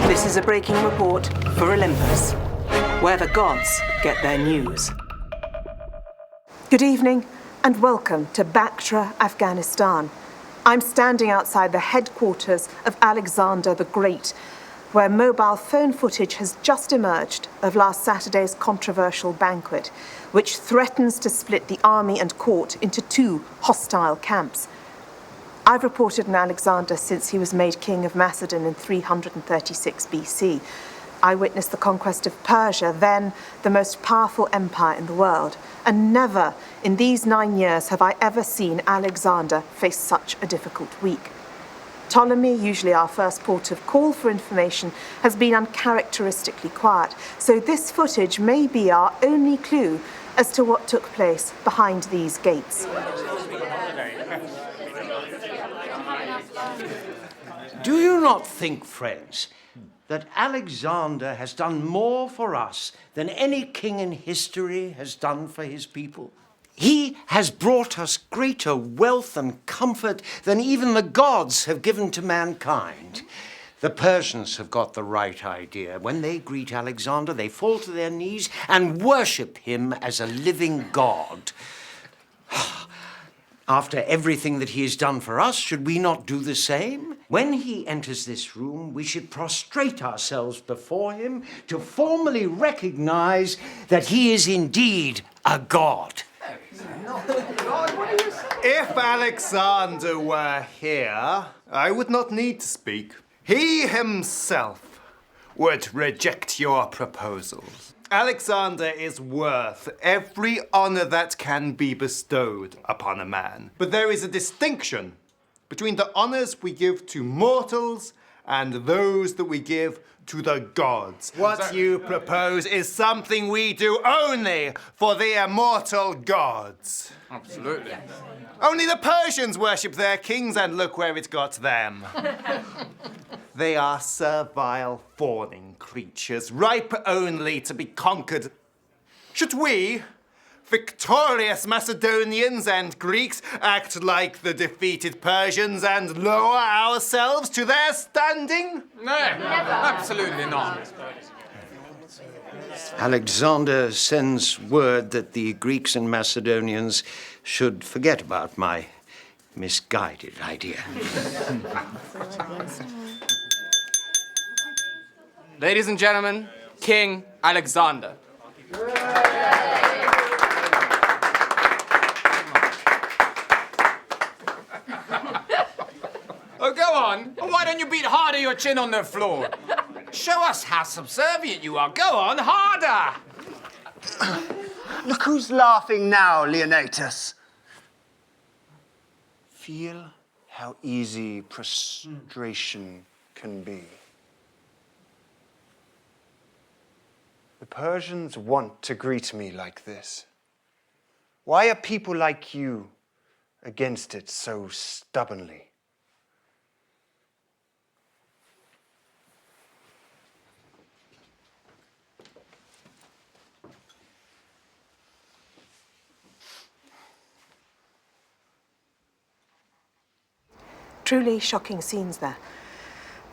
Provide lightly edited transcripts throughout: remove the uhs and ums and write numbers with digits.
This is a breaking report for Olympus, where the gods get their news. Good evening and welcome to Bactra, Afghanistan. I'm standing outside the headquarters of Alexander the Great, where mobile phone footage has just emerged of last Saturday's controversial banquet, which threatens to split the army and court into two hostile camps. I've reported on Alexander since he was made king of Macedon in 336 BC. I witnessed the conquest of Persia, then the most powerful empire in the world. And never in these 9 years have I ever seen Alexander face such a difficult week. Ptolemy, usually our first port of call for information, has been uncharacteristically quiet. So this footage may be our only clue as to what took place behind these gates. Do you not think, friends, that Alexander has done more for us than any king in history has done for his people? He has brought us greater wealth and comfort than even the gods have given to mankind. The Persians have got the right idea. When they greet Alexander, they fall to their knees and worship him as a living god. After everything that he has done for us, should we not do the same? When he enters this room, we should prostrate ourselves before him to formally recognize that he is indeed a god. If Alexander were here, I would not need to speak. He himself would reject your proposals. Alexander is worth every honor that can be bestowed upon a man. But there is a distinction between the honors we give to mortals and those that we give to the gods. What you propose is something we do only for the immortal gods. Absolutely. Only the Persians worship their kings, and look where it got them. They are servile, fawning creatures, ripe only to be conquered. Should we, victorious Macedonians and Greeks, act like the defeated Persians and lower ourselves to their standing? No, absolutely not. Alexander sends word that the Greeks and Macedonians should forget about my misguided idea. Ladies and gentlemen, King Alexander. Oh, go on. Why don't you beat harder your chin on the floor? Show us how subservient you are. Go on, harder! Look who's laughing now, Leonatus. Feel how easy prostration can be. The Persians want to greet me like this. Why are people like you against it so stubbornly? Truly shocking scenes there.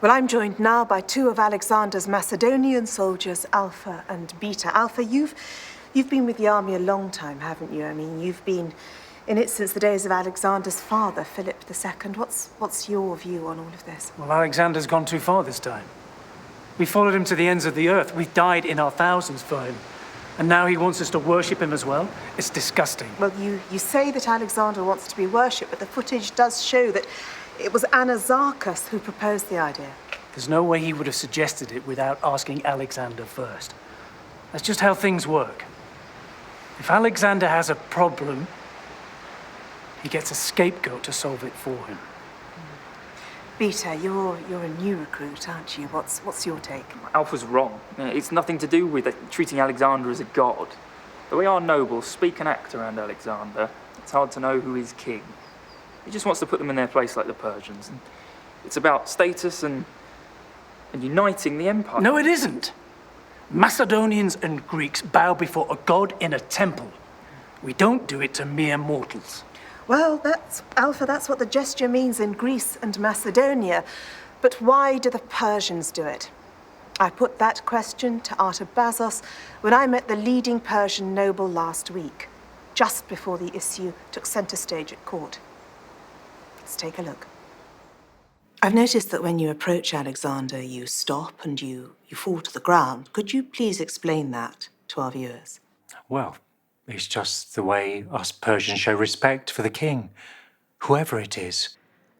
Well, I'm joined now by two of Alexander's Macedonian soldiers, Alpha and Beta. Alpha, you've been with the army a long time, haven't you? I mean, you've been in it since the days of Alexander's father, Philip II. What's your view on all of this? Well, Alexander's gone too far this time. We followed him to the ends of the earth. We died in our thousands for him. And now he wants us to worship him as well? It's disgusting. Well, you say that Alexander wants to be worshipped, but the footage does show that it was Anazarchus who proposed the idea. There's no way he would have suggested it without asking Alexander first. That's just how things work. If Alexander has a problem, he gets a scapegoat to solve it for him. Beta, you're a new recruit, aren't you? What's your take? Alpha's wrong. It's nothing to do with treating Alexander as a god. Though we are nobles, speak and act around Alexander, it's hard to know who is king. He just wants to put them in their place like the Persians. And it's about status and uniting the empire. No, it isn't. Macedonians and Greeks bow before a god in a temple. We don't do it to mere mortals. Well, that's what the gesture means in Greece and Macedonia. But why do the Persians do it? I put that question to Artabazos when I met the leading Persian noble last week, just before the issue took center stage at court. Let's take a look. I've noticed that when you approach Alexander, you stop and you fall to the ground. Could you please explain that to our viewers? Well, it's just the way us Persians show respect for the king, whoever it is.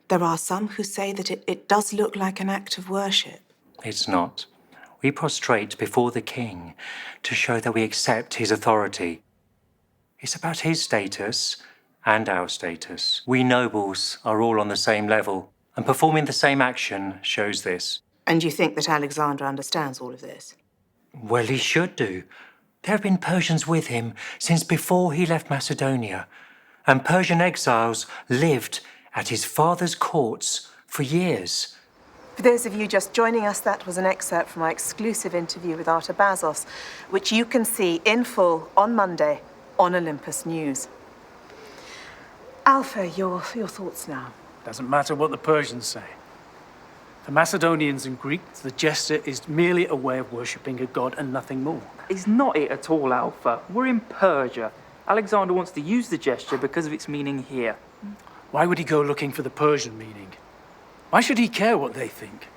There are some who say that it does look like an act of worship. It's not. We prostrate before the king to show that we accept his authority. It's about his status and our status. We nobles are all on the same level, and performing the same action shows this. And you think that Alexander understands all of this? Well, he should do. There have been Persians with him since before he left Macedonia, and Persian exiles lived at his father's courts for years. For those of you just joining us, that was an excerpt from my exclusive interview with Artabazos, which you can see in full on Monday on Olympus News. Alpha, your thoughts now? Doesn't matter what the Persians say. For Macedonians and Greeks, the gesture is merely a way of worshipping a god and nothing more. It's not it at all, Alpha. We're in Persia. Alexander wants to use the gesture because of its meaning here. Why would he go looking for the Persian meaning? Why should he care what they think?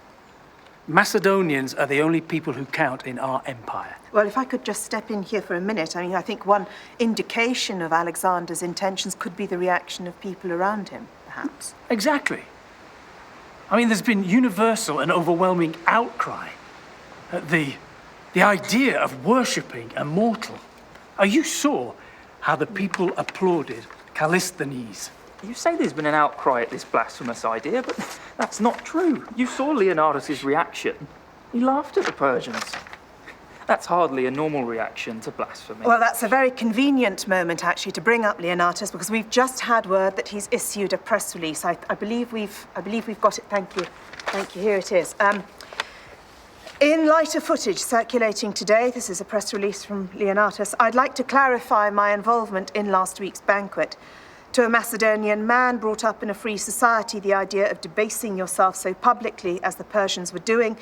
Macedonians are the only people who count in our empire. Well, if I could just step in here for a minute, I think one indication of Alexander's intentions could be the reaction of people around him, perhaps. Exactly. There's been universal and overwhelming outcry at the idea of worshipping a mortal. You saw how the people applauded Callisthenes. You say there's been an outcry at this blasphemous idea, but that's not true. You saw Leonidas' reaction. He laughed at the Persians. That's hardly a normal reaction to blasphemy. Well, that's a very convenient moment, actually, to bring up Leonidas, because we've just had word that he's issued a press release. I believe we've got it. Thank you. Here it is. In light of footage circulating today, this is a press release from Leonidas, I'd like to clarify my involvement in last week's banquet. To a Macedonian man brought up in a free society, the idea of debasing yourself so publicly as the Persians were doing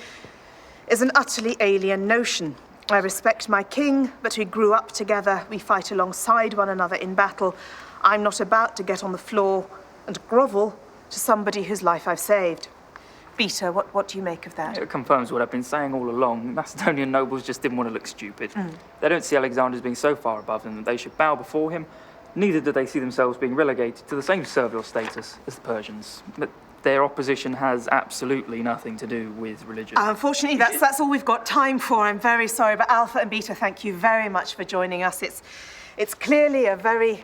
is an utterly alien notion. I respect my king, but we grew up together. We fight alongside one another in battle. I'm not about to get on the floor and grovel to somebody whose life I've saved. Beta, what do you make of that? It confirms what I've been saying all along. Macedonian nobles just didn't want to look stupid. They don't see Alexander as being so far above them that they should bow before him. Neither do they see themselves being relegated to the same servile status as the Persians. But their opposition has absolutely nothing to do with religion. Unfortunately, that's all we've got time for. I'm very sorry, but Alpha and Beta, thank you very much for joining us. It's clearly a very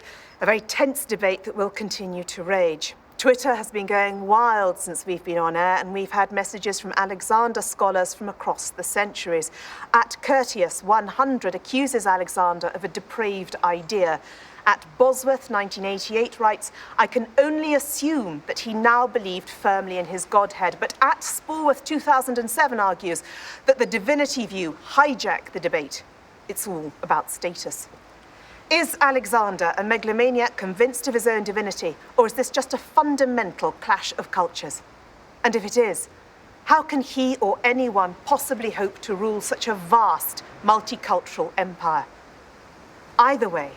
tense debate that will continue to rage. Twitter has been going wild since we've been on air, and we've had messages from Alexander scholars from across the centuries. At Curtius100 accuses Alexander of a depraved idea. At Bosworth 1988 writes, I can only assume that he now believed firmly in his godhead, but at Sporworth 2007 argues that the divinity view hijacked the debate. It's all about status. Is Alexander a megalomaniac convinced of his own divinity, or is this just a fundamental clash of cultures? And if it is, how can he or anyone possibly hope to rule such a vast multicultural empire? Either way,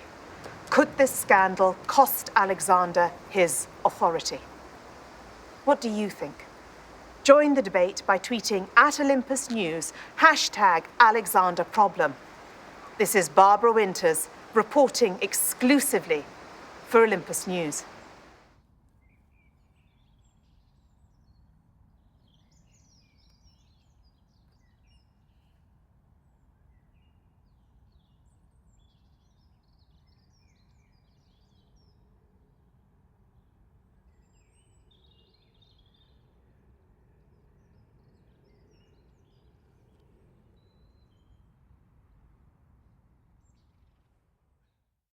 could this scandal cost Alexander his authority? What do you think? Join the debate by tweeting at Olympus News, #AlexanderProblem. This is Barbara Winters reporting exclusively for Olympus News.